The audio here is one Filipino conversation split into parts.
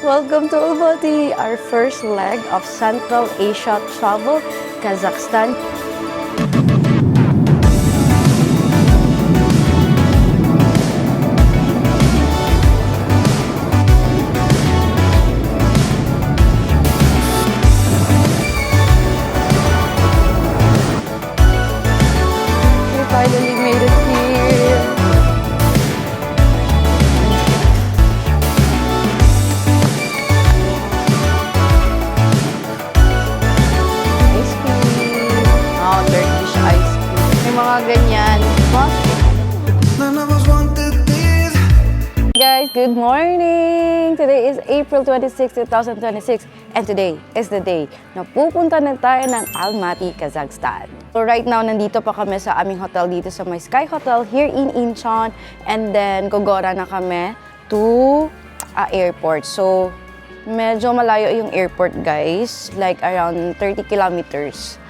Welcome to Almaty, our first leg of Central Asia travel, Kazakhstan. We finally made it here. Ice cream. Oh, Turkish ice cream. May mga ganyan. None of us wanted this. Guys, good morning! Today is April 26, 2026 and today is the day na pupunta na tayo ng Almaty, Kazakhstan. So right now, nandito pa kami sa aming hotel dito sa My Sky Hotel here in Incheon and then gogora na kami to airport. So medyo malayo yung airport guys, like around 30 kilometers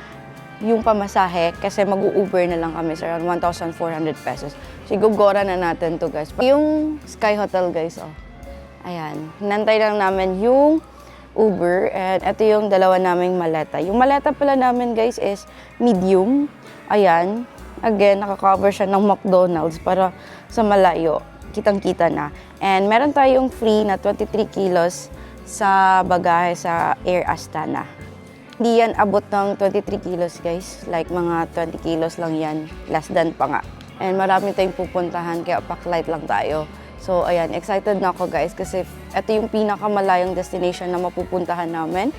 yung pamasahe kasi mag-u-Uber na lang kami sa around 1,400 pesos. So, igugora na natin to guys. Yung Sky Hotel guys, oh. Ayan. Hinantay lang namin yung Uber and ito yung dalawa naming maleta. Yung maleta pala namin guys is medium. Ayan. Again, nakaka-cover siya ng McDonald's para sa malayo. Kitang-kita na. And meron tayong free na 23 kilos sa bagahe sa Air Astana. Hindi yan abot ng 23 kilos guys. Like mga 20 kilos lang yan. Less than pa nga. And marami tayong pupuntahan kaya pack-light lang tayo. So ayan, excited na ako guys kasi ito yung pinakamalayong destination na mapupuntahan namin.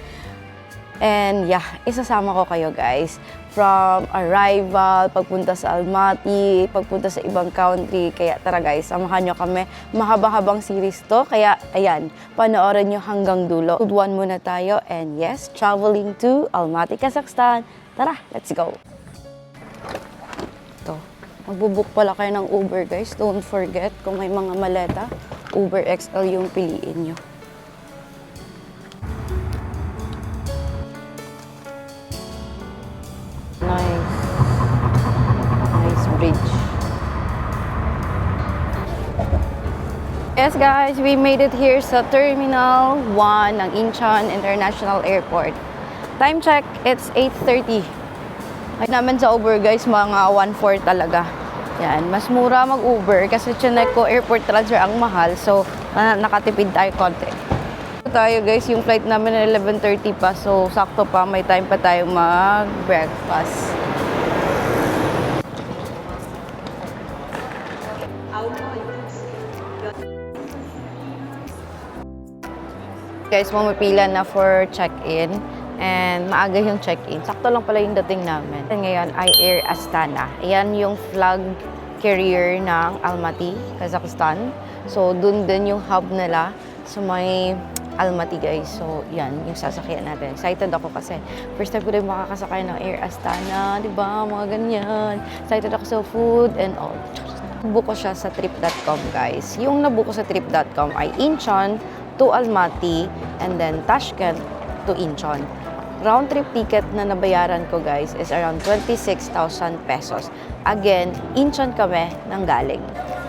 And yeah, isasama ko kayo guys. From arrival, pagpunta sa Almaty, pagpunta sa ibang country. Kaya tara guys, samahan nyo kami. Mahaba-habang series to. Kaya ayan, panoorin nyo hanggang dulo. Food one muna tayo. And yes, traveling to Almaty, Kazakhstan. Tara, let's go! Ito, magbubook pala kayo ng Uber guys. Don't forget, kung may mga maleta, Uber XL yung piliin nyo. Nice bridge. Yes guys, we made it here sa Terminal 1 ng Incheon International Airport. Time check, it's 8:30. Ay namin sa Uber guys, mga 1/4 talaga. Yan, mas mura mag-Uber kasi chinek ko airport transfer ang mahal. So, nakatipid tayo konti. Tayo guys, yung flight namin na 11:30 pa. So, sakto pa, may time pa tayo mag-breakfast. Guys, pumipila na for check-in and maaga yung check-in. Sakto lang pala yung dating namin. Ngayon ay Air Astana. Ayan yung flag carrier ng Almaty, Kazakhstan. So, dun din yung hub nila sa may Almaty guys. So, yan yung sasakyan natin. Excited ako kasi first time ko rin makakasakay ng Air Astana. Diba? Mga ganyan. Excited ako sa food and all. Nabook ko siya sa trip.com guys. Yung nabook ko sa trip.com ay Incheon to Almaty and then Tashkent to Incheon. Round trip ticket na nabayaran ko guys is around 26,000 pesos. Again, Incheon kami nang galing.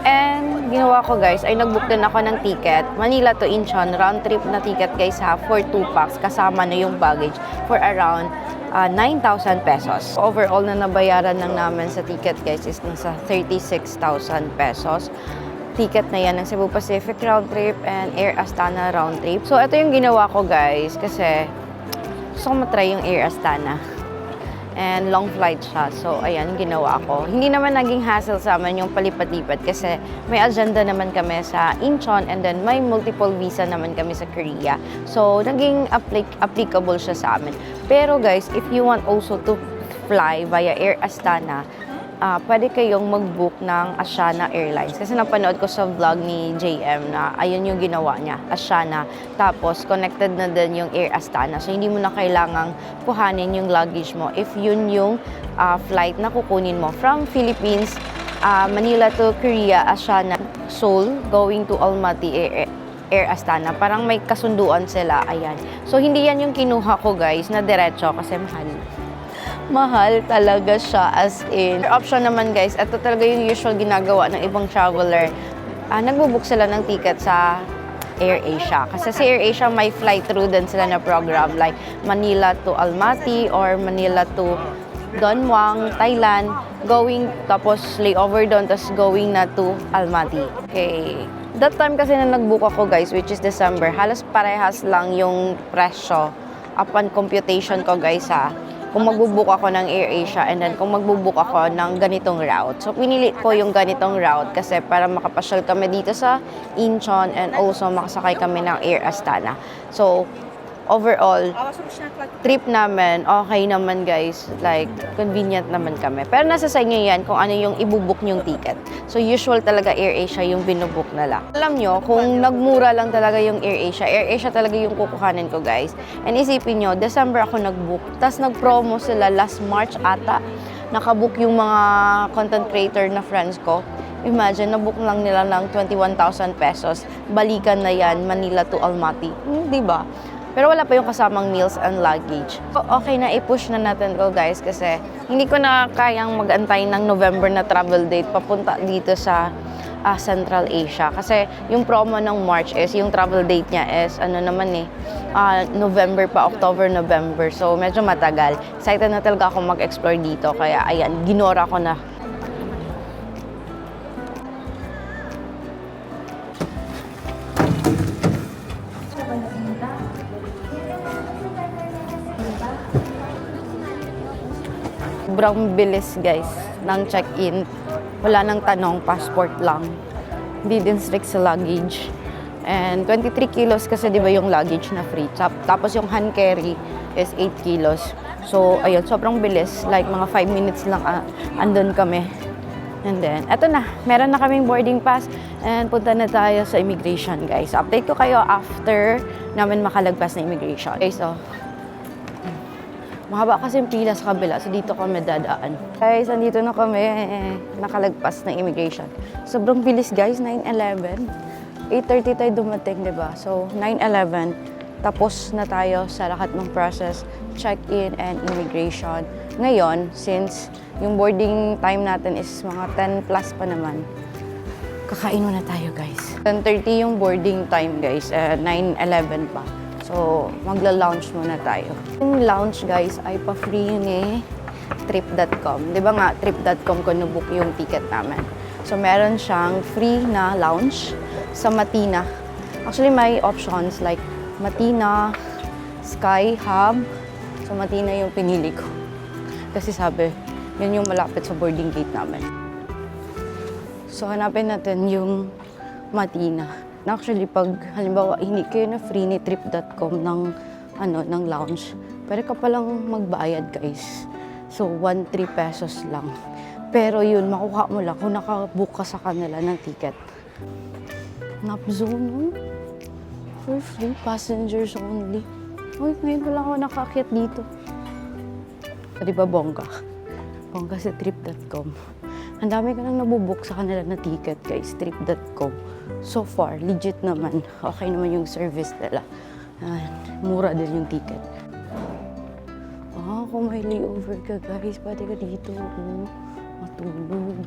And ginawa ko guys ay nagbook din ako ng ticket. Manila to Incheon, round trip na ticket guys ha, for 2 packs kasama na yung baggage for around 9,000 pesos. Overall na nabayaran lang namin sa ticket guys is nasa 36,000 pesos. Ticket na yan ng Cebu Pacific round trip and Air Astana round trip. So, ito yung ginawa ko guys kasi gusto ko matry yung Air Astana. And long flight siya. So, ayan, ginawa ko. Hindi naman naging hassle sa amin yung palipat-lipat kasi may agenda naman kami sa Incheon and then may multiple visa naman kami sa Korea. So, naging applicable siya sa amin. Pero guys, if you want also to fly via Air Astana, pwede kayong mag-book ng Asiana Airlines. Kasi napanood ko sa vlog ni JM na ayun yung ginawa niya, Asiana. Tapos, connected na din yung Air Astana. So, hindi mo na kailangang kuhanin yung luggage mo if yun yung flight na kukunin mo from Philippines, Manila to Korea, Asiana, Seoul, going to Almaty Air Astana. Parang may kasunduan sila. Ayan. So, hindi yan yung kinuha ko guys na diretso kasi mahal. Mahal talaga siya as in. Option naman guys, ito talaga yung usual ginagawa ng ibang traveler. Nagbo-book sila ng ticket sa AirAsia. Kasi sa AirAsia may fly through din sila na program like Manila to Almaty or Manila to Don Muang, Thailand, going tapos layover doon tapos going na to Almaty. Okay. That time kasi na nag-book ako guys, which is December, halos parehas lang yung presyo upon computation ko guys ha. Kung magbubook ako ng AirAsia and then kung magbubook ako ng ganitong route. So, pinili ko yung ganitong route kasi para makapasyal kami dito sa Incheon and also makasakay kami ng Air Astana. So, overall, trip namin, okay naman guys. Like, convenient naman kami. Pero nasa sa inyo yan kung ano yung ibubook nyong ticket. So, usual talaga AirAsia yung binubook nila. Alam nyo, kung nagmura lang talaga yung AirAsia talaga yung kukuhanin ko guys. And isipin nyo, December ako nag-book. Tapos nag-promo sila last March ata. Nakabook yung mga content creator na friends ko. Imagine, nabook lang nila ng 21,000 pesos. Balikan na yan, Manila to Almaty. Diba? Pero wala pa yung kasamang meals and luggage. Okay na, i-push na natin ko guys kasi hindi ko na kayang mag-antay ng November na travel date papunta dito sa Central Asia. Kasi yung promo ng March is, yung travel date niya is, November pa, October, November. So medyo matagal. Excited na talaga ako mag-explore dito. Kaya ayan, ginora ko na. Sobrang bilis guys ng check-in. Wala nang tanong, passport lang. Hindi din strict sa luggage. And 23 kilos kasi di ba yung luggage na free. Tapos yung hand carry is 8 kilos. So ayun, sobrang bilis. Like mga 5 minutes lang andun kami. And then, eto na. Meron na kaming boarding pass. And punta na tayo sa immigration guys. Update ko kayo after namin makalagpas na immigration. Okay, so mahaba kasi yung pila sa kabila, so dito kami dadaan. Guys, andito na kami, nakalagpas ng immigration. Sobrang bilis guys, 9:11. 8:30 tayo dumating, di ba? So, 9:11, tapos na tayo sa lahat ng process, check-in and immigration. Ngayon, since yung boarding time natin is mga 10 plus pa naman, kakain muna tayo guys. 10:30 yung boarding time guys, 9:11 pa. So, magla-lounge muna tayo. Yung lounge, guys, ay pa-free yun Trip.com. Di ba nga, Trip.com ko nabook yung ticket namin. So, meron siyang free na lounge sa Matina. Actually, may options like Matina, Sky, Hub. So, Matina yung pinili ko. Kasi sabi, yun yung malapit sa boarding gate namin. So, hanapin natin yung Matina. Actually, pag halimbawa hindi kayo na free ni Trip.com ng lounge, pwede ka palang magbayad guys. So, 1-3 pesos lang. Pero yun, makuha mo lang kung nakabook ka sa kanila ng ticket. Nap zone, for free, passengers only. Uy, ngayon pa lang ako nakaakyat dito. Di ba bongga? Bongga sa Trip.com. Ang dami ka nang nabubook sa kanila na ticket guys, Trip.com. So far, legit naman. Okay naman yung service nila. Mura din yung ticket. Kung may layover ka guys, pwede ka dito. Matulog.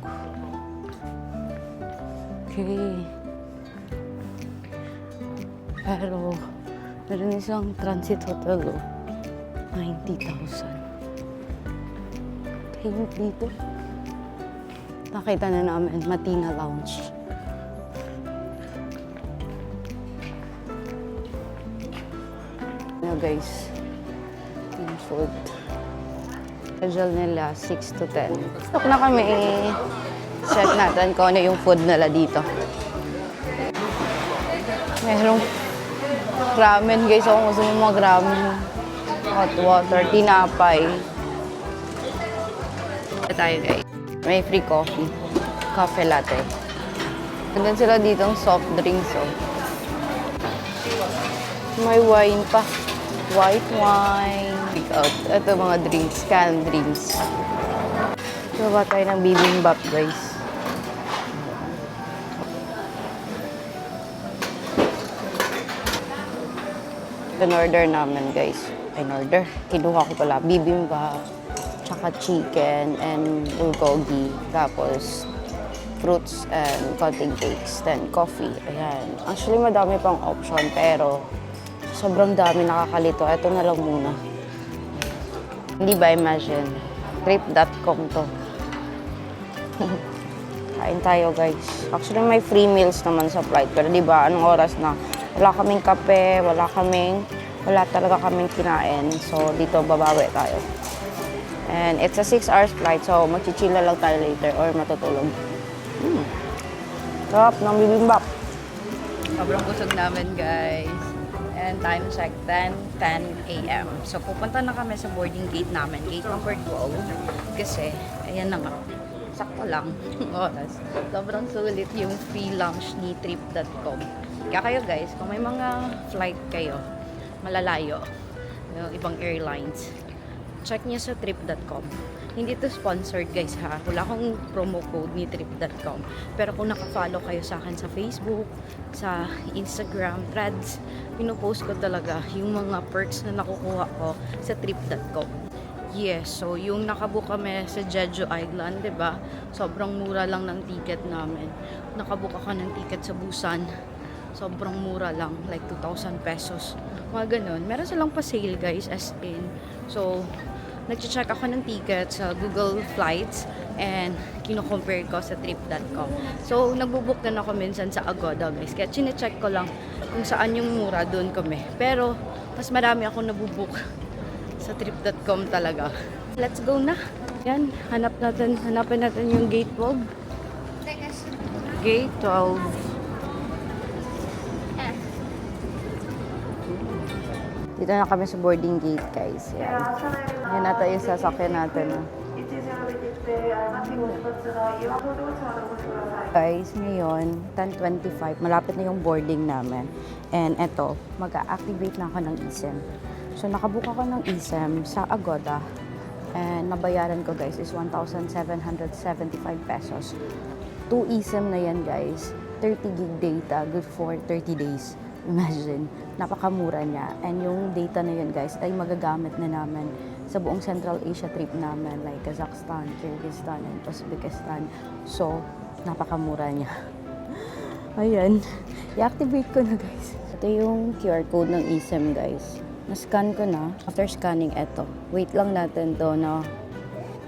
Okay. Pero, meron isang transit hotel 90,000. Tahimik dito. Nakita na namin, Matina Lounge. Guys, yung food. Schedule nila 6 to 10. Stop na kami. Check natin kung ano yung food nila dito. Merong ramen guys. Kung gusto mo mag-ramen. Hot water, tinapay. Ito tayo guys. May free coffee. Coffee latte. Ganun sila ditong soft drinks. May wine pa. White wine. Pick out. Ito mga drinks, canned drinks. Gawa tayo ng bibimbap, guys. In-order namin, guys. In-order. Kinuha ko pala bibimbap, tsaka chicken, and bulgogi. Tapos, fruits and konting cakes, then coffee. Ayan. Actually, madami pang option, pero sobrang dami, nakakalito. Ito na lang muna. Hindi ba imagine? Trip.com to. Kain tayo, guys. Actually, may free meals naman sa flight. Pero di ba, anong oras na? Wala kaming kape, wala talaga kaming kinain. So, dito babawi tayo. And it's a 6 hours flight, so magchichilla lang tayo later or matutulog. Sarap ng bibimbap. Sobrang busog namin, guys. And time check, 10 a.m. So, pupunta na kami sa boarding gate namin, gate number 12. Kasi, ayan na nga, sakto lang oras. Sobrang sulit yung free lunch ni Trip.com. Kaya kayo, guys, kung may mga flight kayo, malalayo, yung ibang airlines, check niyo sa Trip.com. Hindi to sponsored, guys, ha. Wala akong promo code ni Trip.com. Pero kung nakafollow kayo sa akin sa Facebook, sa Instagram, Threads, pinupost ko talaga yung mga perks na nakukuha ko sa Trip.com. Yes, so yung nakabook kami sa Jeju Island, 'di ba? Sobrang mura lang ng ticket namin. Nakabook ako ng ticket sa Busan. Sobrang mura lang, like 2,000 pesos. Mga ganun. Meron silang pa sale, guys, as in. So, nag-check ako ng ticket sa Google Flights and kino-compare ko sa Trip.com. So, nagbubook na ako minsan sa Agoda, guys. Kaya chine-check ko lang kung saan yung mura, doon kami. Pero, mas marami ako nabubook sa Trip.com talaga. Let's go na. Yan, hanapin natin yung gate 12. Gate 12. Dito na kami sa boarding gate, guys. Yan. Yan na tayo sa sasakyan natin. Guys, ngayon, 10:25. Malapit na yung boarding namin. And eto, mag-a-activate na ako ng eSIM. So, nakabook ako ng eSIM sa Agoda. And nabayaran ko, guys, is 1,775 pesos. 2 eSIM na yan, guys. 30 gig data, good for 30 days. Imagine, napakamura niya. And yung data na yun, guys, ay magagamit na namin sa buong Central Asia trip namin, like Kazakhstan, Kyrgyzstan, and Uzbekistan. So, napakamura niya. Ayan. I-activate ko na, guys. Ito yung QR code ng eSIM, guys. Na-scan ko na. After scanning, eto. Wait lang natin to na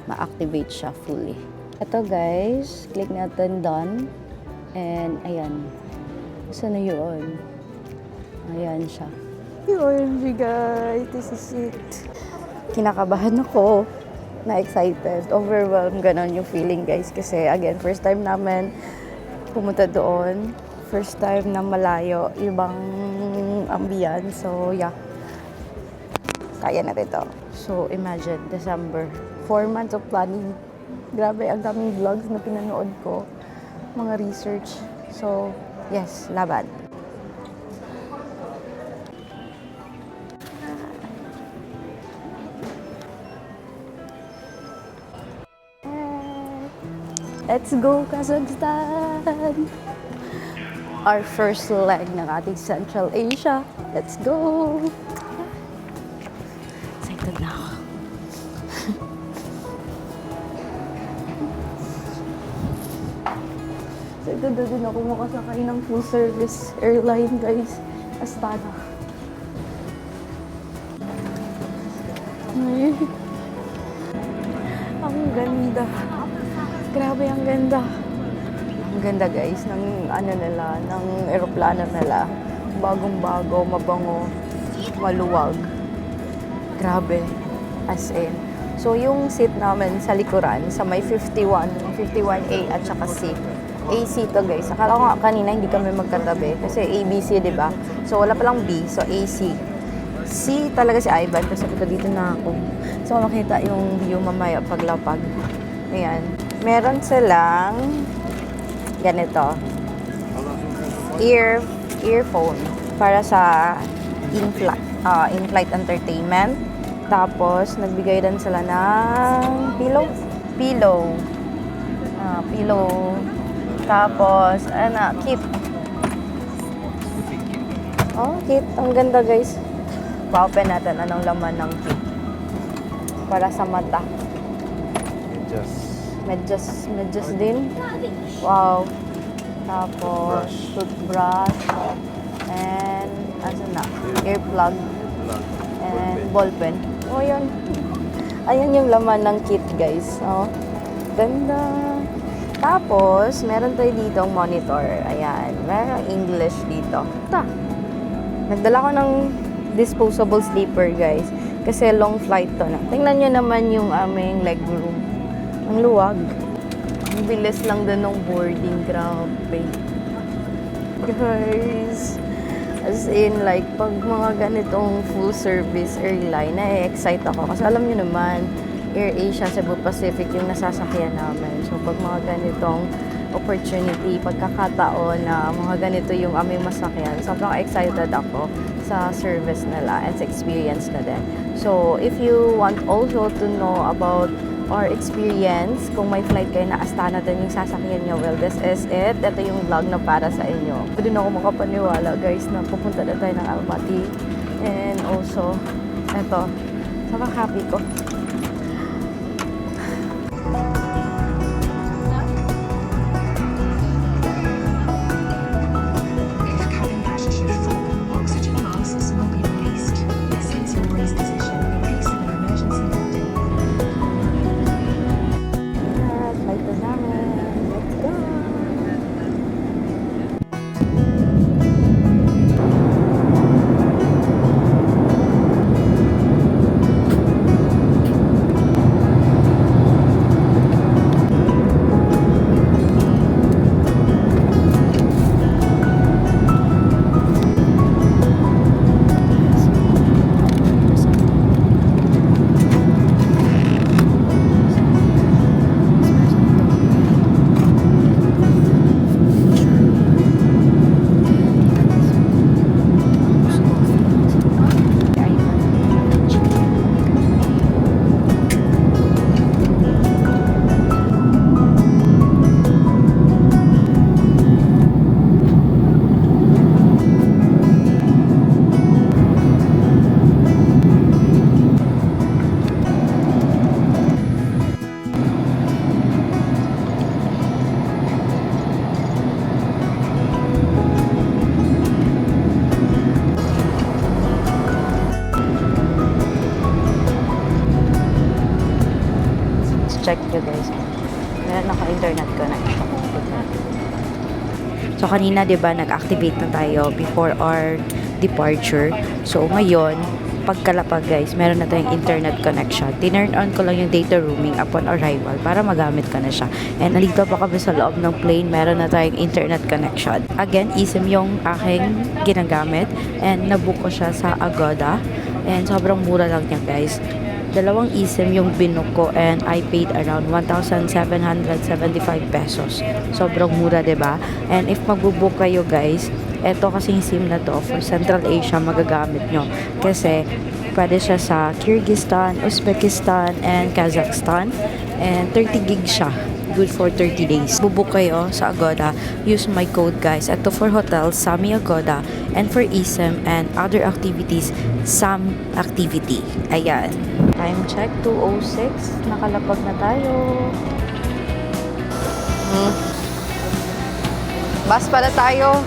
ma-activate siya fully. Ito, guys. Click natin done. And, ayan. Saan na yun? Ayan siya. OMG, guys. This is it. Kinakabahan ako. Na-excited. Overwhelmed. Ganon yung feeling, guys. Kasi, again, first time namin pumunta doon. First time na malayo. Ibang ambience. So, yeah. Kaya natin to. So, imagine, December. 4 months of planning. Grabe, ang daming vlogs na pinanood ko. Mga research. So, yes, laban. Let's go, Kazakhstan! Our first leg ng ating Central Asia. Let's go! Excited na ako. Excited na din ako makasakay ng full service airline, guys. Astana. Ay. Ang ganda. Grabe, ang ganda. Ang ganda, guys, ng ano nila, ng eroplano nila. Bagong-bago, mabango, maluwag. Grabe. As in. So, yung seat namin sa likuran, sa may 51A at saka C. AC to, guys. Akala ko nga kanina hindi kami magkatabi kasi ABC, di ba? So, wala palang B. So, AC. C talaga si Ivan kasi dito na ako. So, makita yung view mamaya paglapag. Ayan. Meron silang ganito. Earphone para sa in-flight entertainment. Tapos, nagbigay din sila ng pillow. Tapos, kit. Oh, kit. Ang ganda, guys. Pa-open natin anong laman ng kit. Para sa mata. Medyas din. Wow. Tapos, toothbrush. And, ano na? Earplug. And ballpen. Oh, yun. Ayan yung laman ng kit, guys. Oh, ganda. Tapos, meron tayo ditong monitor. Ayan. Meron English dito. Nagdala ko ng disposable sleeper, guys. Kasi long flight to na. Tingnan nyo naman yung aming leg room. Ang luwag. Ang bilis lang din ng boarding. Grabe. Guys. As in, like, pag mga ganitong full service airline, na-excite ako. Kasi alam nyo naman, AirAsia, Cebu Pacific yung nasasakyan namin. So, pag mga ganitong opportunity, pagkakataon na mga ganito yung aming masakyan, sobrang excited ako sa service nila and sa experience na din. So, if you want also to know about our experience, kung may flight kayo na Astana din yung sasakyan nyo, well, this is it. Ito yung vlog na para sa inyo. Pwede na ako makapaniwala, guys, na pupunta na tayo ng Almaty. And also, eto, sobrang happy ko. If cabin passengers fall, oxygen masks will be released. This is your brace position in case of an emergency landing. Flight na namin. Let's go! Check nyo, guys. Meron naka-internet connection. So, kanina, di ba, nag-activate na tayo before our departure. So, ngayon, pagkalapag, guys, meron na tayong internet connection. Tinurn on ko lang yung data roaming upon arrival para magamit ko na siya. And nalito pa kami sa loob ng plane, meron na tayong internet connection. Again, eSIM yung aking ginagamit. And nabook ko siya sa Agoda. And sobrang mura lang niya, guys. 2 eSIM yung binook ko and I paid around 1,775 pesos. Sobrang mura, 'di ba? And if magbo-book kayo, guys, eto kasing SIM na to for Central Asia magagamit nyo. Kasi pwede siya sa Kyrgyzstan, Uzbekistan, and Kazakhstan. And 30 gig siya. Good for 30 days. Bubuk kayo sa Agoda, use my code, guys. Ito for hotels, Sami Agoda, and for eSIM and other activities, Sam Activity. Ayan. Time check, 2:06. Nakalapag na tayo. Bus pala tayo.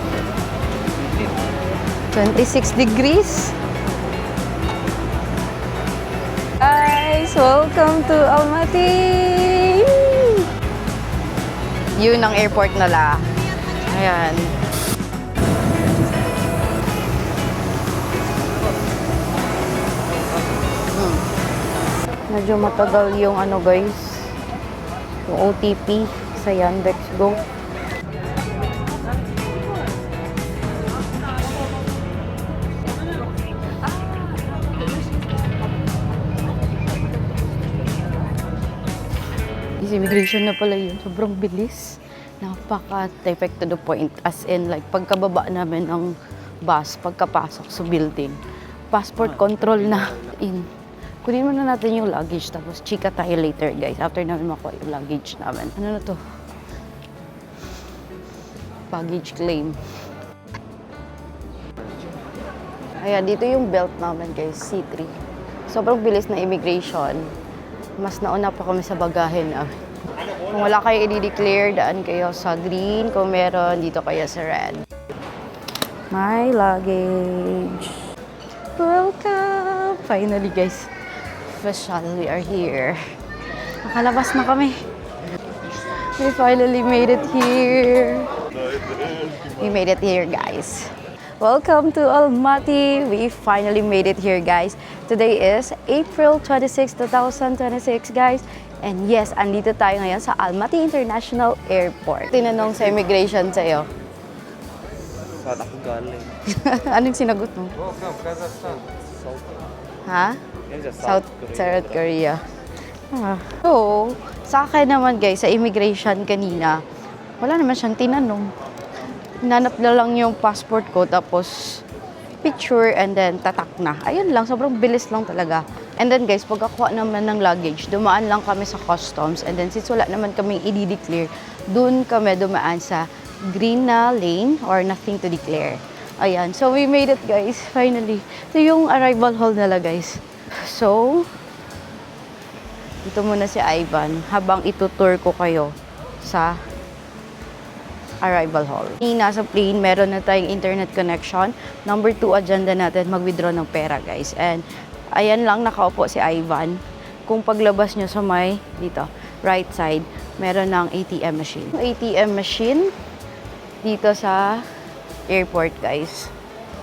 26 degrees. Guys, welcome to Almaty! Yun ang airport nila. Ayan. Medyo matagal yung ano, guys. Yung OTP sa Yandex Go. Immigration na pala yun. Sobrang bilis. Napaka-direct to the point. As in, like, pagkababa namin ng bus, pagkapasok sa building, passport control na in. Kunin muna natin yung luggage, tapos chika tayo later, guys. After namin makuha yung luggage namin. Ano na to? Baggage claim. Ayan, dito yung belt namin, guys. C3. Sobrang bilis na immigration. Mas nauna pa kami sa bagahe namin. Kung wala kayo i-declare, daan kayo sa green. Kung meron, dito kayo sa red. My luggage. Welcome! Finally, guys. Official, we are here. Nakalabas na kami. We finally made it here. We made it here, guys. Welcome to Almaty. We finally made it here, guys. Today is April 26, 2026, guys. And yes, andito tayo ngayon sa Almaty International Airport. Tinanong sa immigration sa'yo. Saan ako galing? Anong sinagot mo? Kazakhstan. Ha? South South Korea. So, sa akin naman guys, sa immigration kanina, wala naman siyang tinanong. Hinanap na lang yung passport ko, tapos picture, and then tatak na. Ayun lang, sobrang bilis lang talaga. And then guys, pagkakuha naman ng luggage, dumaan lang kami sa customs, and then since wala naman kaming i-declare, dun kami dumaan sa green na lane or nothing to declare. Ayan, so we made it guys, finally. Ito yung arrival hall nila guys. So, dito muna si Ivan habang itutour ko kayo sa arrival hall. Nasa plane, meron na tayong internet connection. Number 2, agenda natin, mag-withdraw ng pera guys. And ayan lang, nakaupo si Ivan. Kung paglabas nyo sa may, dito, right side, meron ng ATM machine. ATM machine dito sa airport guys.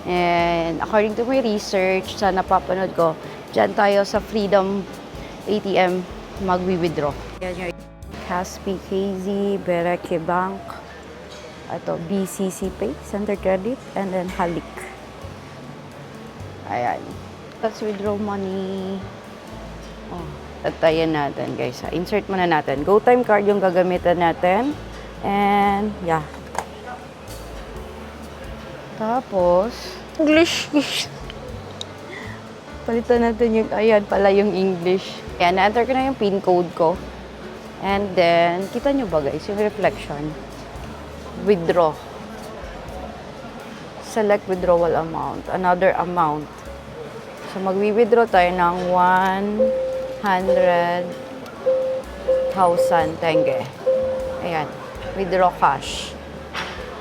And according to my research, sa napapanood ko, dyan tayo sa Freedom ATM mag-withdraw. Yan yung Kaspi, KZ, Bereke Bank, ito, BCC Pay, Center Credit, and then Halik. Ayan. Let's withdraw money. Oh, tatayan natin guys. Insert muna natin. GoTime card yung gagamitan natin. And, yeah. Tapos, English. Palitan natin yung, ayan pala yung English. Ayan, na-enter ko na yung PIN code ko. And then, kita nyo ba guys, yung reflection? Withdraw. Select withdrawal amount. Another amount. So, magwi-withdraw tayo ng 100,000 tenge. Ayan. Withdraw cash.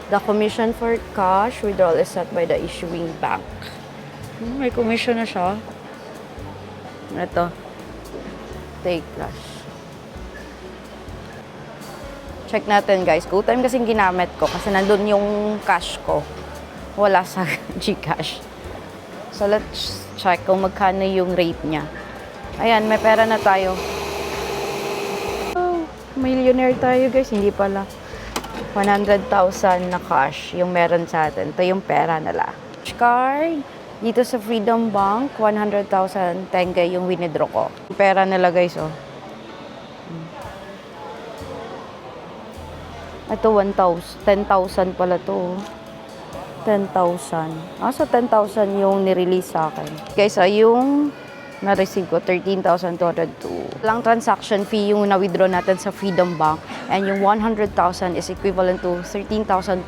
The commission for cash withdrawal is set by the issuing bank. May commission na siya. Ito. Take cash. Check natin guys. GoTime kasing ginamit ko kasi nandun yung cash ko. Wala sa GCash. So let's check kung magkano yung rate niya. Ayan, may pera na tayo. Oh, millionaire tayo guys. Hindi pala. 100,000 na cash yung meron sa atin. Ito yung pera nila. Card. Dito sa Freedom Bank, 100,000 tenge yung winidraw ko. Pera nila guys, oh. Ito 10,000 pala to. 10,000. So 10,000 yung nirelease sa akin. Guys, yung na-receive ko, 13,202. Lang transaction fee yung na-withdraw natin sa Freedom Bank. And yung 100,000 is equivalent to 13,212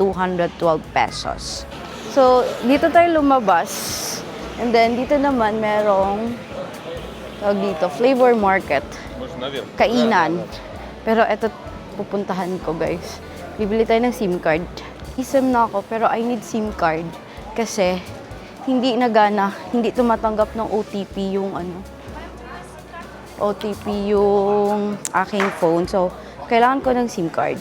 pesos. So, dito tayo lumabas. And then, dito naman merong tawag dito, Flavor Market. Kainan. Pero eto, pupuntahan ko guys. Bibili tayo ng SIM card. eSIM na ako, pero I need SIM card. Kasi, hindi nagana, hindi tumatanggap ng OTP yung OTP yung aking phone. So, kailangan ko ng SIM card.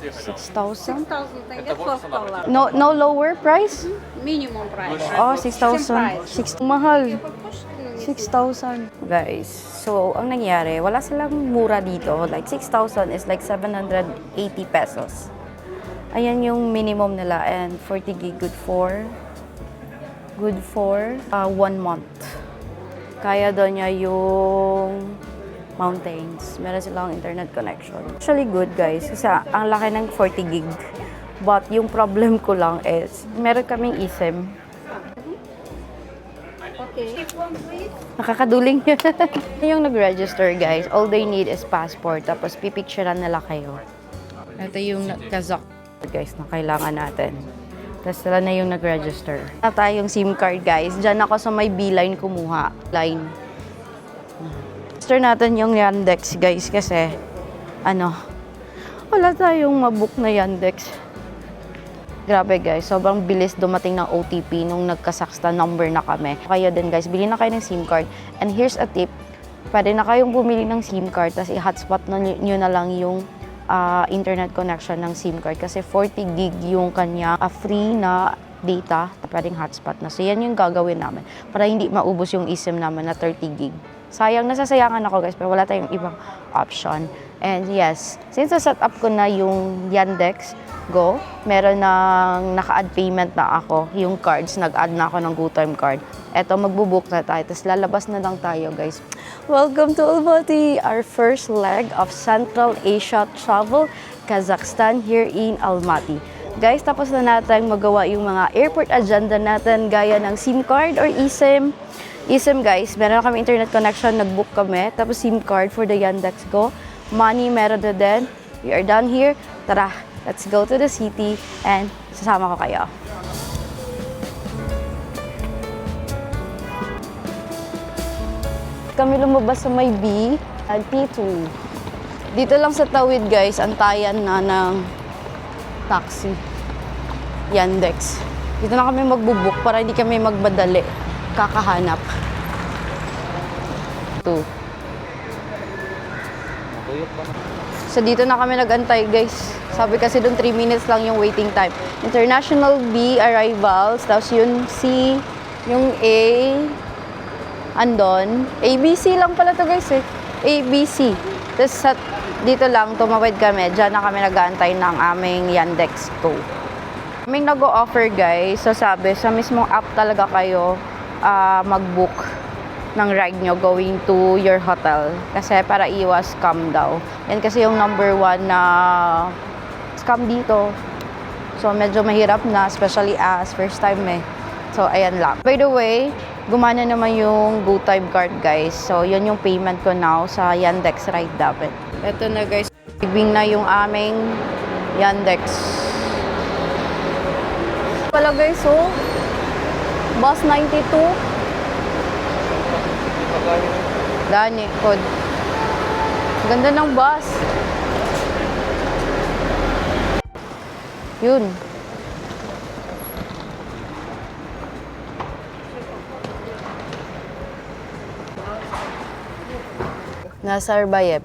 6,000? 6,000 tenge, $12. No lower price? Minimum price. Oh, Same 6,000. price. Mahal. 6,000. Guys, so ang nangyari, wala silang mura dito. Like 6,000 is like 780 pesos. Ayan yung minimum nila, and 40 gig good for 1 month. Kaya doon niya yung mountains. Meron silang internet connection. Actually good guys, kasi ang laki ng 40 gig. But yung problem ko lang is, meron kaming eSIM. Okay. Nakakaduling. Yung nag-register guys, all they need is passport, tapos pipicturean nila kayo. Ito yung Kazakh guys na kailangan natin. Tapos sila na yung nag-register. Na tayong SIM card guys. Diyan ako sa may Beeline kumuha. Line. Register natin yung Yandex, guys, kasi wala tayong mabook na Yandex. Grabe guys, sobrang bilis dumating ng OTP nung nagkasaksta number na kami. Kayo din guys, bili na kayo ng SIM card. And here's a tip, pwede na kayong bumili ng SIM card, tapos i-hotspot nyo na lang yung internet connection ng SIM card. Kasi 40 gig yung kanya free na data, pwedeng hotspot na. So yan yung gagawin namin, para hindi maubos yung eSIM namin na 30 gig. Sayang, nasasayangan ako guys, pero wala tayong ibang option. And yes, since na-set up ko na yung Yandex Go, meron nang naka-add payment na ako, yung cards, nag-add na ako ng GoTime card. Eto, magbubook na tayo, tapos lalabas na lang tayo guys. Welcome to Almaty, our first leg of Central Asia travel, Kazakhstan here in Almaty. Guys, tapos na natin magawa yung mga airport agenda natin, gaya ng SIM card or eSIM. eSIM guys, meron kami internet connection, nag-book kami, tapos SIM card for the Yandex Go. Money meron na din. We are done here. Tara, let's go to the city and sasama ko kayo. Kami lumabas sa may B at P2. Dito lang sa tawid guys, antayan na ng taxi. Yandex. Dito na kami magbubook para hindi kami magmadali. Kakahanap. 2. So dito na kami nag-antay guys. Sabi kasi doon 3 minutes lang yung waiting time. International B arrivals, tapos yung C, yung A, andon. ABC lang pala to guys eh. ABC. Tapos dito lang, tumawid kami. Diyan na kami nag-aantay ng aming Yandex Go. May nag-o-offer guys. So sabi, sa mismong app talaga kayo mag-book ng ride nyo going to your hotel. Kasi para iwas scam daw. Yan kasi yung number 1 na scam dito. So medyo mahirap na, especially as first time eh. So ayan lang. By the way, gumana naman yung GoTime card guys. So yun yung payment ko now sa Yandex ride dapat. Ito na guys, ibing na yung aming Yandex. Pala guys, oh. Bus 92. Dani, code. Ganda ng bus. Yun. Nasa Arbayep.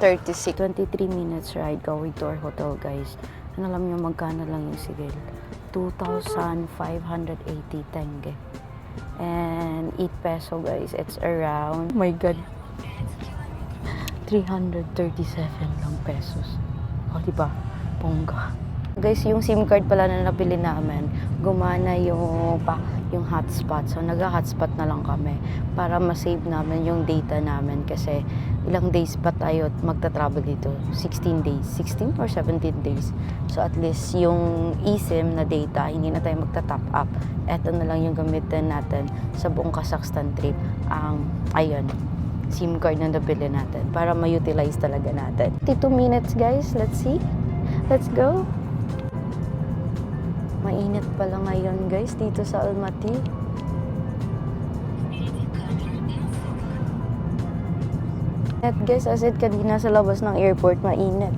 36, 23 minutes ride going to our hotel guys. Ano alam nyo magkano lang yung sigil? 2,580 tenge. And 8 peso guys, it's around, oh my god, 337 lang pesos. O diba? Bongga. Guys, yung SIM card pala na nabili namin, gumana yung hotspot. So nag-hotspot na lang kami para ma-save namin yung data namin kasi ilang days pa tayo magta-travel dito? 16 days. 16 or 17 days. So at least yung eSIM na data, hindi na tayo magta-top up. Eto na lang yung gamitin natin sa buong Kazakhstan trip. Ayun, SIM card na nabili natin para ma-utilize talaga natin. 52 minutes guys, let's see. Let's go. Mainit pala ngayon guys dito sa Almaty. At guys, as it kanina sa labas ng airport, mainit.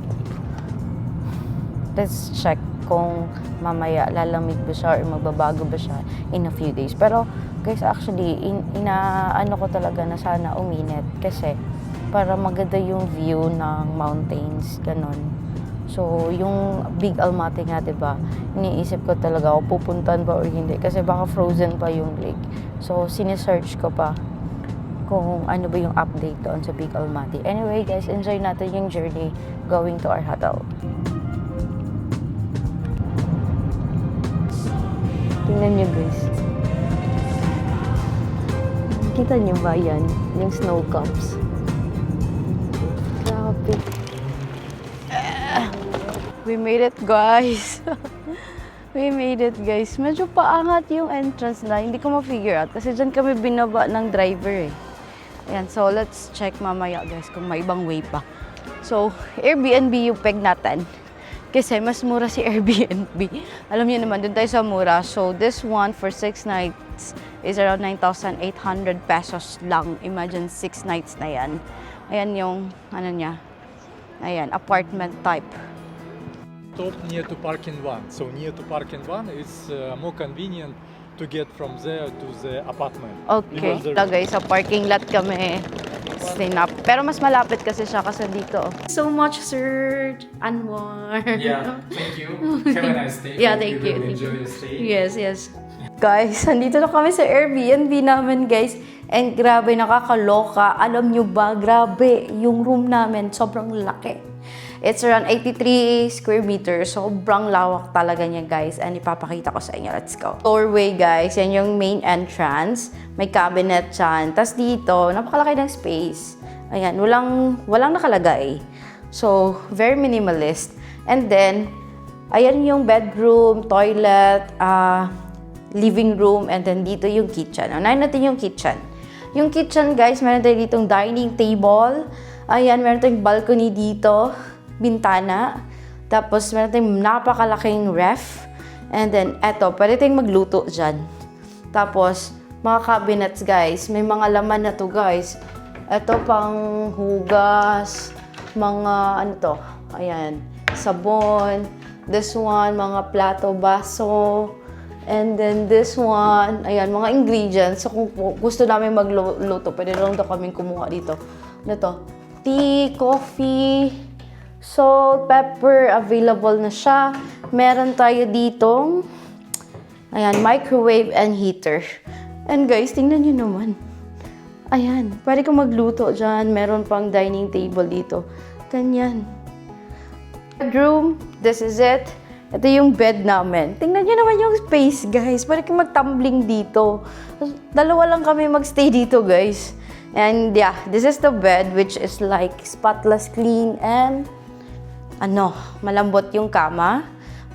Let's check kung mamaya lalamig ba siya or magbabago ba siya in a few days. Pero guys, actually, inaano ko talaga na sana uminit kasi para maganda yung view ng mountains, ganon. So, yung Big Almaty nga, diba, iniisip ko talaga kung pupuntahan ba or hindi kasi baka frozen pa yung lake. So, sinesearch ko pa kung ano ba yung update doon sa Big Almaty. Anyway, guys, enjoy natin yung journey going to our hotel. Tingnan nyo, guys. Kita nyo ba yan? Yung snow caps. Grabe. We made it, guys. We made it, guys. Medyo paangat yung entrance na. Hindi ko ma-figure out kasi dyan kami binaba ng driver eh. Ayan, so let's check mamaya, guys, kung may ibang way pa. So, Airbnb yung peg natin. Kasi mas mura si Airbnb. Alam niyo naman, doon tayo sa mura. So, this one for 6 nights is around 9,800 pesos lang. Imagine 6 nights na yan. Ayan yung, ano niya. Ayan, apartment type. Top near to parking one. So near to parking one, it's more convenient to get from there to the apartment. Okay, Because tagay sa parking lot kami sinap. Pero mas malapit kasi siya kasi dito. So much, Sir Anwar. Yeah, thank you. Have a nice day. Yeah, Hope thank you. will enjoy your stay. Yes, yes. Guys, andito na kami sa Airbnb namin, guys. And grabe, nakakaloka. Alam nyo ba, grabe, yung room namin, sobrang laki. It's around 83 square meters. Sobrang lawak talaga niya, guys. And ipapakita ko sa inyo. Let's go. Doorway, guys. Yan yung main entrance. May cabinet dyan. Tapos dito, napakalaki ng space. Ayan, walang nakalagay. So, very minimalist. And then, ayan yung bedroom, toilet, living room, and then dito yung kitchen. Unahin natin yung kitchen. Yung kitchen, guys, meron tayo ditong dining table. Ayan, meron tayong balcony dito, bintana. Tapos, meron tayong napakalaking ref. And then, eto, pwede tayong magluto dyan. Tapos, mga cabinets, guys. May mga laman na to, guys. Eto, pang hugas, mga, ano to, ayan, sabon. This one, mga plato, baso. And then this one, ayan, mga ingredients. So, kung gusto namin magluto, pwede lang daw kaming kumuha dito. Ano to? Tea, coffee, salt, pepper, available na siya. Meron tayo ditong, ayan, microwave and heater. And guys, tingnan nyo naman. Ayan, pwede kang magluto dyan. Meron pang dining table dito. Ganyan. Bedroom, this is it. Ito yung bed namin. Tingnan nyo naman yung space, guys. Pwede kang magtumbling dito. Dalawa lang kami magstay dito, guys. And yeah, this is the bed, which is like spotless clean and malambot yung kama.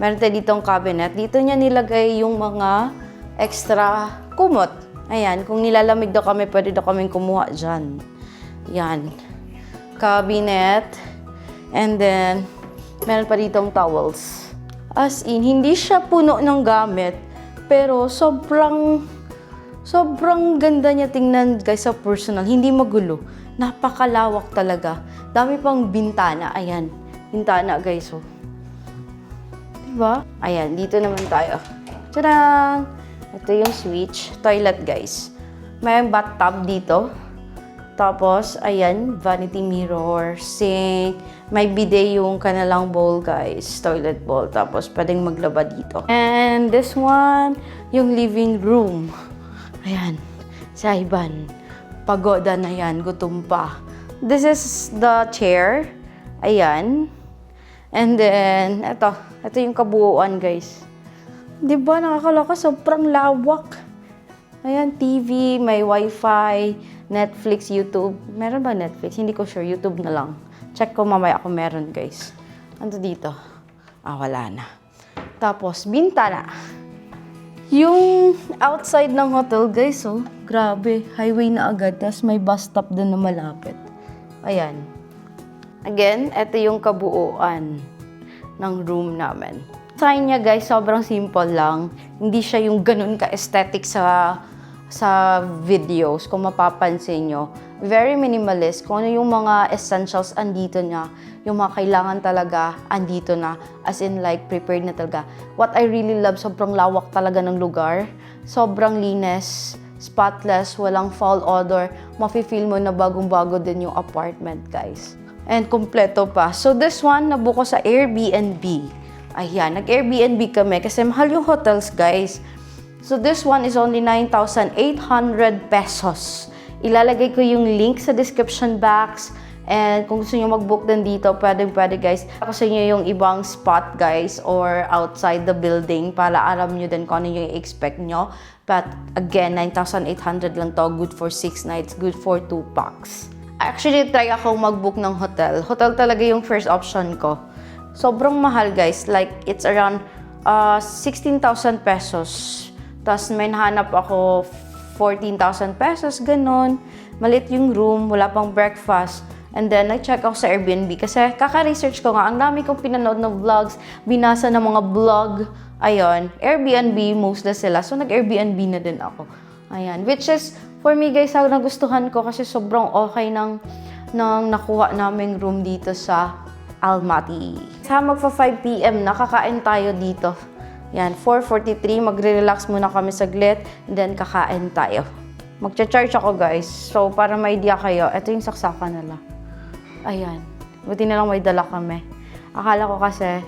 Meron tayo ditong cabinet. Dito niya nilagay yung mga extra kumot. Ayan, kung nilalamig daw kami, pwede daw kaming kumuha dyan. Yan. Cabinet. And then, meron pa ditong towels. As in, hindi siya puno ng gamit, pero sobrang ganda niya tingnan, guys, sa personal. Hindi magulo. Napakalawak talaga. Dami pang bintana. Ayan. Bintana, guys. Oh. Diba? Ayan. Dito naman tayo. Tadang! Ito yung switch. Toilet, guys. May bathtub dito. Tapos, ayan. Vanity mirror. Sink. May bidet yung kanilang bowl, guys. Toilet bowl. Tapos, pwedeng maglaba dito. And this one, yung living room. Ayan. Si Ivan. Pagoda na yan. Gutom pa. This is the chair. Ayan. And then, ito. Ito yung kabuuan, guys. Diba? Nakakaloka. Sobrang lawak. Ayan, TV. May wifi. Netflix, YouTube. Meron ba Netflix? Hindi ko sure. YouTube na lang. Check ko mamaya kung meron, guys. Ano dito? Wala na. Tapos, bintana. Yung outside ng hotel, guys, oh, grabe. Highway na agad. Tapos may bus stop doon na malapit. Ayan. Again, ito yung kabuuan ng room namin. Sign niya, guys, sobrang simple lang. Hindi siya yung ganun ka-aesthetic sa videos, kung mapapansin nyo. Very minimalist. Kung ano yung mga essentials, andito niya. Yung mga kailangan talaga, andito na. As in, like, prepared na talaga. What I really love, sobrang lawak talaga ng lugar. Sobrang linis, spotless, walang foul odor. Mafe-feel mo na bagong-bago din yung apartment, guys. And kompleto pa. So, this one, nabuko sa Airbnb. Ayan, nag-Airbnb kami kasi mahal yung hotels, guys. So, this one is only 9,800 pesos. Ilalagay ko yung link sa description box. And kung gusto nyo mag-book din dito, pwede, guys. Ako sa inyo yung ibang spot, guys, or outside the building para alam nyo din kung ano yung i-expect nyo. But, again, 9,800 lang to. Good for 6 nights. Good for 2 packs. Actually, try akong mag-book ng hotel. Hotel talaga yung first option ko. Sobrang mahal, guys. Like, it's around 16,000 pesos. Tapos may nahanap ako 14,000 pesos, ganun. Malit yung room, wala pang breakfast. And then, nag-check ako sa Airbnb kasi kaka-research ko nga, ang dami kong pinanood na vlogs, binasa ng mga vlog, ayun, Airbnb, mostly sila. So, nag-Airbnb na din ako. Ayan, which is, for me guys, ang nagustuhan ko kasi sobrang okay ng nakuha naming room dito sa Almaty. Sa magpa 5 p.m. na, kakain tayo dito. Yan, 4:43, magre-relax muna kami saglit, and then kakain tayo. Magcha-charge ako guys, so para may idea kayo, ito yung saksakan nila. Ayan, buti na lang may dala kami. Akala ko kasi,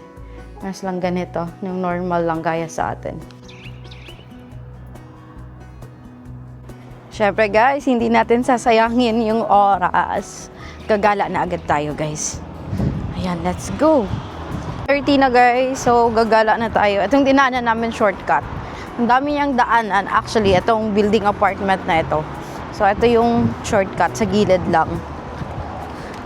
mas lang ganito, yung normal lang gaya sa atin. Syempre guys, hindi natin sasayangin yung oras. Gagala na agad tayo guys. Ayan, let's go. 30 na guys, so gagala na tayo. Itong dinaanan namin shortcut. Ang dami niyang daanan. Actually, itong building apartment na ito. So, ito yung shortcut sa gilid lang.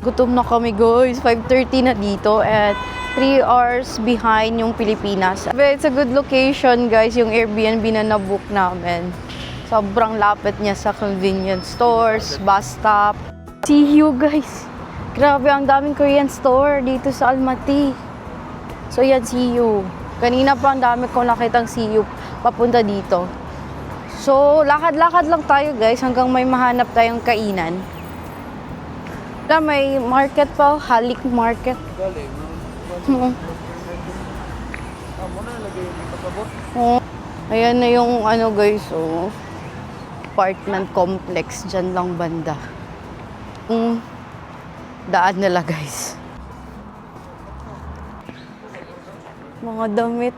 Gutom na kami guys. 5:30 na dito at 3 hours behind yung Pilipinas. But it's a good location guys, yung Airbnb na nabook namin. Sobrang lapit niya sa convenience stores, bus stop. CU guys. Grabe, ang daming Korean store dito sa Almaty. So yan, CU. Kanina pa ang dami kong nakitang CU papunta dito. So, lakad-lakad lang tayo guys hanggang may mahanap tayong kainan. May market pa, Halik Market. Oh. Ayan na yung ano guys, oh. Apartment complex dyan lang banda. Daan nila guys. Mga damit.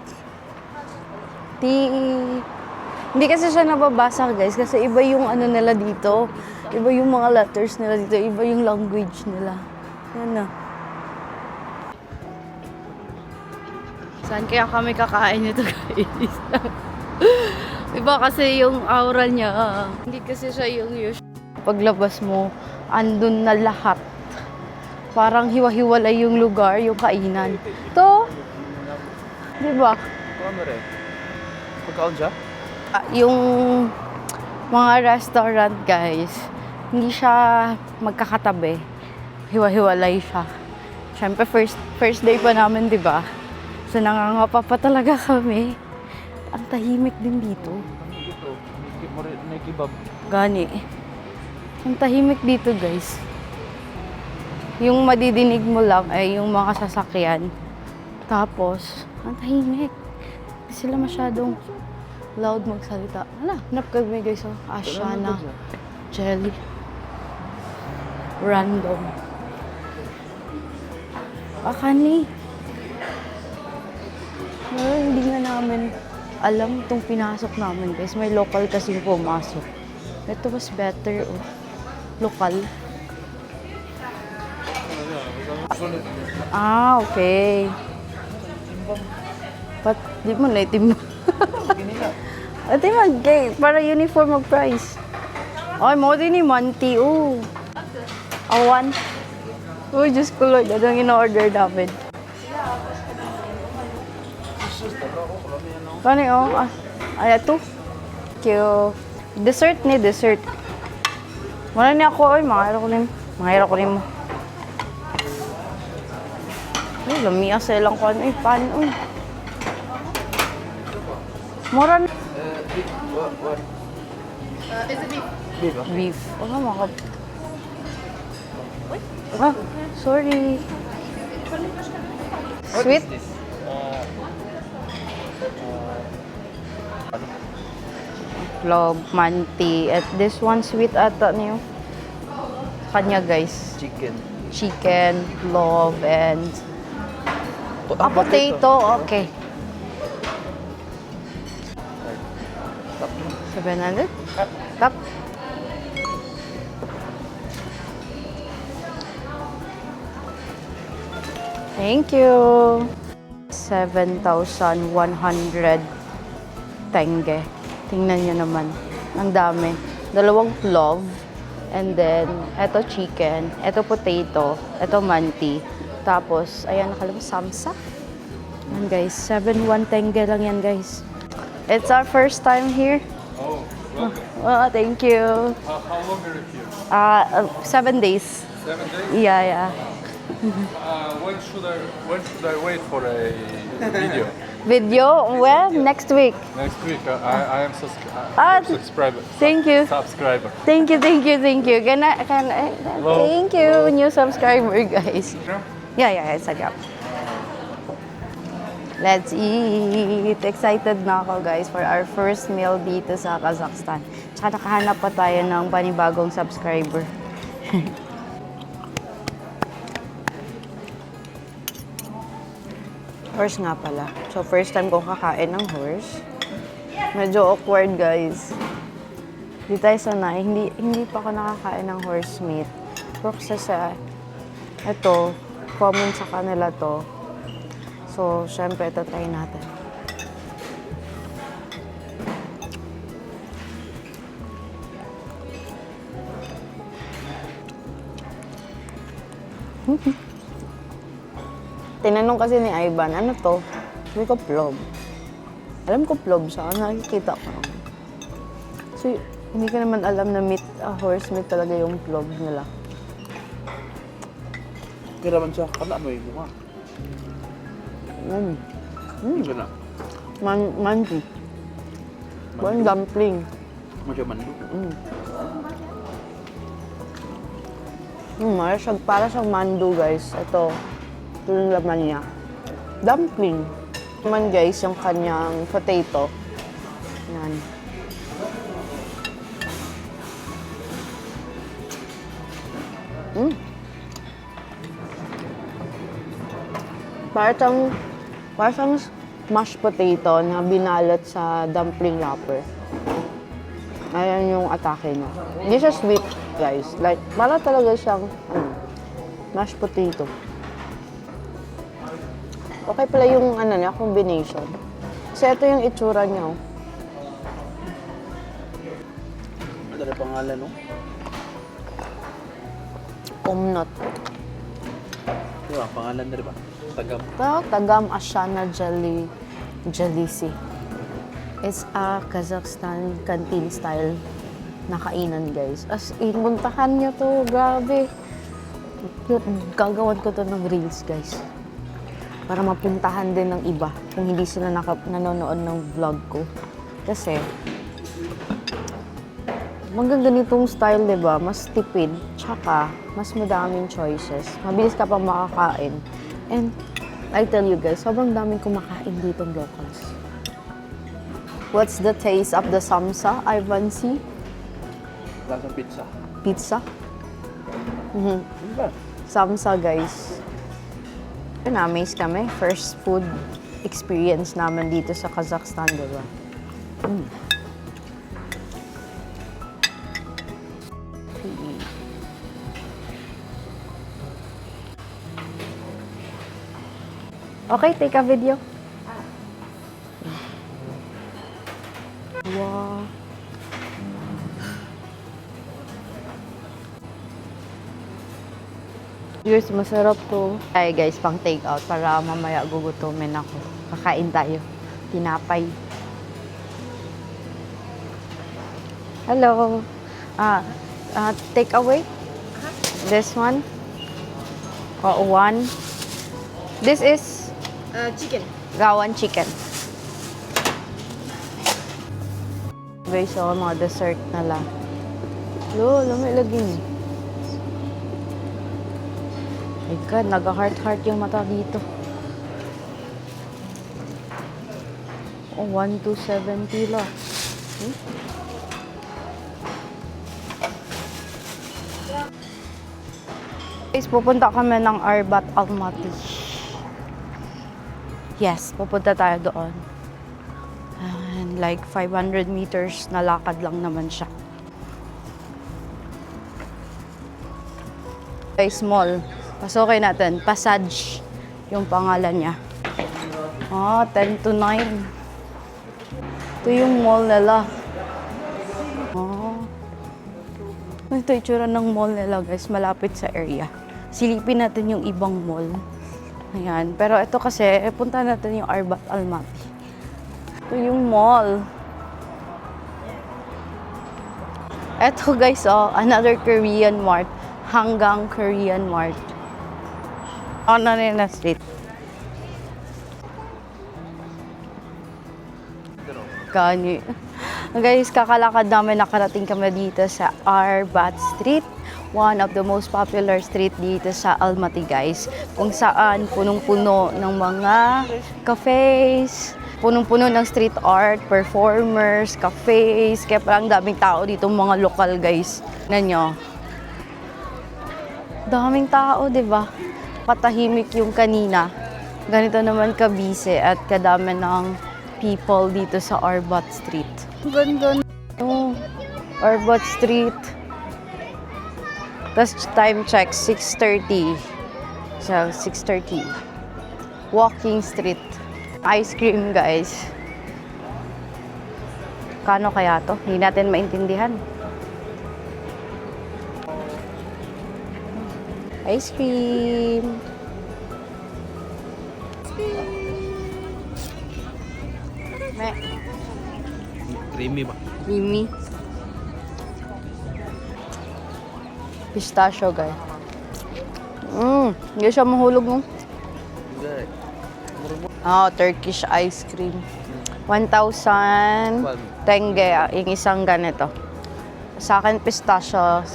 Hindi kasi siya nababasa guys kasi iba yung ano nila dito. Iba yung mga letters nila dito, iba yung language nila. Yan na. Saan kaya kami kakain nito guys? Iba kasi yung aura niya. Hindi kasi siya yung usual. Paglabas mo, andun na lahat. Parang hiwa-hiwalay yung lugar, yung kainan. To, di ba? Pagkaon siya? Yung mga restaurant guys, hindi siya magkakatabi. Hiwa-hiwalay siya. Siyempre first day pa namin, 'di ba? So nangangapa pa talaga kami. Ang tahimik din dito. Dito, may kebab. Gani. Ang tahimik dito, guys. Yung madidinig mo lang ay yung mga sasakyan. Tapos, ang tahimik. Hindi sila masyadong loud magsalita. Hala, hanap kami guys, oh. Ashana. Jelly. Random. Akani. Hindi nga namin alam itong pinasok namin guys. May local kasi pumasok. Ito was better, oh. Lokal. Ah, okay. But, di mo na itim mo. Ito yung gay. Para uniform mag-price. Ay, mo din ni Manti, oh. Awan. Uy, Diyos ko Lord. Ano yung in-order namin? Kani, oh. Ay, ito. Thank you. Dessert ni, dessert. Wala niya ako, oy. Mahira ko rin mo. Ay, lamia sa ilang ko. Ay, paano, oy. Mura na. What? Is it beef? Beef, ah? Beef. Wala mga... Ah, sorry. Sweet? This. Love, manti. At this one, sweet ata niyo. Kanya, guys. Chicken. Chicken, love, and... potato. Okay. 700? Tap. Thank you. 7,100 tenge. Tingnan nyo naman. Ang dami. 2 love. And then, eto chicken. Eto potato. Eto manti. Tapos, ayan, nakalabas, samsa. Yan guys. 7,1 tenge lang yan guys. It's our first time here. Oh, welcome. Oh, thank you. How long are you here? 7 days. 7 days? Yeah. When should I wait for a video? Video? Well, next week. Next week. I am Ah, subscriber. Thank you. Subscriber. Thank you. Thank you, new subscriber, guys. Yeah, it's a job. Let's eat! Excited na ako, guys, for our first meal dito sa Kazakhstan. Tsaka nakahanap pa tayo ng panibagong subscriber. Horse nga pala. So, first time kong kakain ng horse. Medyo awkward, guys. Hindi tayo sanay. Hindi pa ako nakakain ng horse meat. Pero kasi ito, common sa kanila to. So, syempre, ito try natin. Tinanong kasi ni Ivan, ano to? Sabi ko, plov. Alam ko plov siya, nakikita ko. So, hindi ko naman alam na horse meat talaga yung plov nila. Kiraman siya. Kana mo yung mukha. Ito na. Mandu. Buwan dumpling. Masya mandu. Para siyang mandu, guys. Ito yung laman niya. Dumpling. Naman, guys, yung kanyang potato. Yan. Para siyang mashed potato na binalot sa dumpling wrapper. Ayan yung atake niya. Hindi siya sweet, guys. Like, para talaga siyang mashed potato. Okay pala yung niya, combination. Kasi ito yung itsura niya. Ano na pangalan, no? Omnot. Diba, pangalan na rin ba? Tagam. Tagam Ashana Jalisi. It's a Kazakhstan canteen style na kainan, guys. As in, puntahan niyo to. Grabe. Gagawan ko to ng reels, guys. Para mapuntahan din ng iba kung hindi sila nanonood ng vlog ko. Kasi, hanggang ganitong style, diba? Mas tipid. Tsaka, mas madaming choices. Mabilis ka pang makakain. And, I tell you guys, sobrang daming kumakain ditong locals. What's the taste of the samsa, Ivan C? Lasang pizza. Pizza? Diba? Samsa, guys. Na-amaze kami. First food experience naman dito sa Kazakhstan, diba? Okay, take a video. Wow. Guys, masarap to. Ay guys, pang take out para mamaya gugutumin ako. Kakain tayo. Tinapay. Hello. Take away. This one. One. This is Chicken. Gawan chicken. Guys, so mga dessert na lang. Lamay lagi ni. My God, naga-heart-heart yung mata dito. 1,270 lang. Guys, pupunta kami ng Arbat Almaty. Yes, pupunta tayo doon. And like 500 meters na lakad lang naman siya. Guys, mall. Pasukin natin. Passage yung pangalan niya. 10 to 9. Ito yung mall nila. Ito yung itsura ng mall nila, guys. Malapit sa area. Silipin natin yung ibang mall. Ayan. Pero ito kasi, punta natin yung Arbat Almaty. Ito yung mall. Ito guys, another Korean mart. hanggang Korean Mart. Ano na street. Kani. Guys, kakalakad namin, nakarating kami dito sa Arbat Street. One of the most popular street dito sa Almaty, guys. Kung saan punong-puno ng mga cafes, punong-puno ng street art, performers, cafes. Kaya parang daming tao dito, mga lokal, guys. Nanyo. Daming tao, di ba? Patahimik yung kanina. Ganito naman kabise at kadami ng people dito sa Arbat Street. Ang ganda no. Arbat Street. Tapos time check, 6:30. So, 6:30. Walking street. Ice cream, guys. Kano kaya to? Hindi natin maintindihan. Ice cream. Me. Creamy ba? Creamy. Pistachio, guys. Hindi siya mahulog mo. Oh, Turkish ice cream. 1,000 tenge yung isang ganito. Sa akin, pistachio.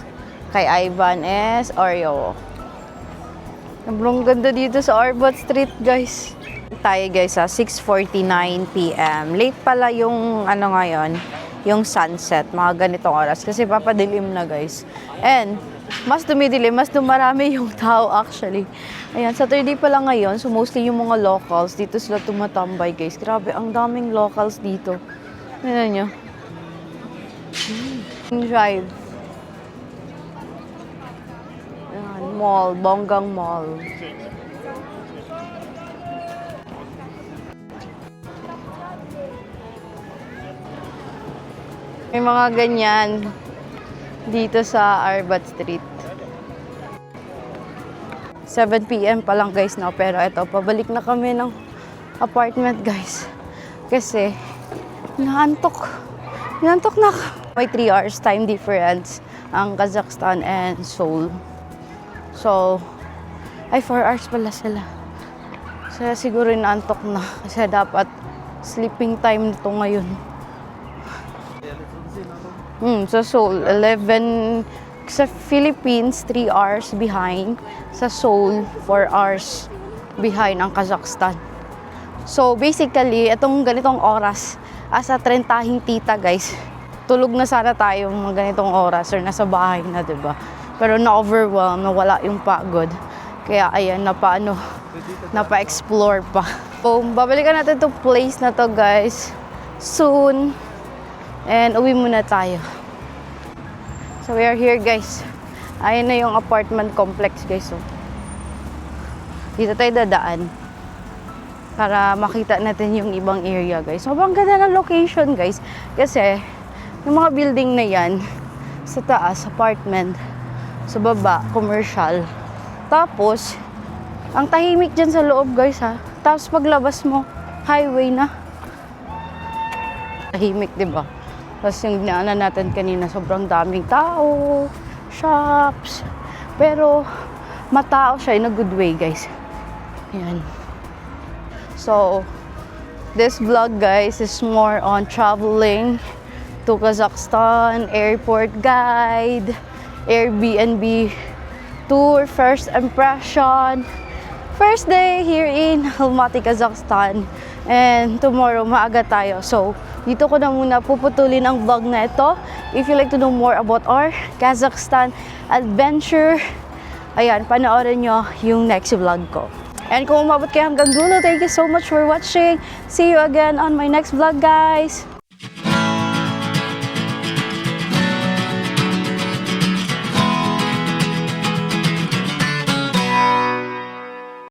Kay Ivan is Oreo. Sobrang ganda dito sa Arbat Street, guys. Tayo, guys, 6:49 p.m. Late pala yung ano ngayon, yung sunset, mga ganitong oras. Kasi papadilim na, guys. And, mas dumidilim, mas dumarami yung tao actually. Ayan, Saturday pa lang ngayon, so mostly yung mga locals, dito sila tumatambay, guys. Grabe, ang daming locals dito. Tignan nyo. Drive. Ayan, mall, Bonggang Mall. May mga ganyan dito sa Arbat Street. 7 p.m. pa lang, guys, no? Pero eto, pabalik na kami ng apartment, guys. Kasi, naantok. Naantok na ako. May 3 hours time difference ang Kazakhstan and Seoul. So, ay 4 hours pala sila. So, siguro naantok na. Kasi dapat sleeping time nito ngayon. Sa Seoul, 11, sa Philippines, 3 hours behind. Sa Seoul, 4 hours behind ang Kazakhstan. So, basically, itong ganitong oras, asa 30 tita, guys. Tulog na sana tayo mga ganitong oras or nasa bahay na, diba? Pero na-overwhelm, nawala yung pagod. Kaya, ayan, napa-explore pa. So, babalikan natin itong place na to, guys, soon. And uwi muna tayo. So we are here, guys. Ayan na yung apartment complex, guys. So, dito tayo dadaan para makita natin yung ibang area, guys. Sobrang ganda ng location, guys. Kasi yung mga building na yan, sa taas, apartment. Sa baba, commercial. Tapos, ang tahimik dyan sa loob, guys, ha. Tapos paglabas mo, highway na. Tahimik, diba? Tapos yung dinaanan natin kanina, sobrang daming tao, shops. Pero, matao siya in a good way, guys. Ayan. So, this vlog, guys, is more on traveling to Kazakhstan, airport guide, Airbnb tour, first impression. First day here in Almaty, Kazakhstan. And tomorrow, maaga tayo. So, dito ko na muna puputulin ang vlog na ito. If you like to know more about our Kazakhstan adventure, ayan, panoorin nyo yung next vlog ko. And kung umabot kayo hanggang dulo, thank you so much for watching. See you again on my next vlog, guys!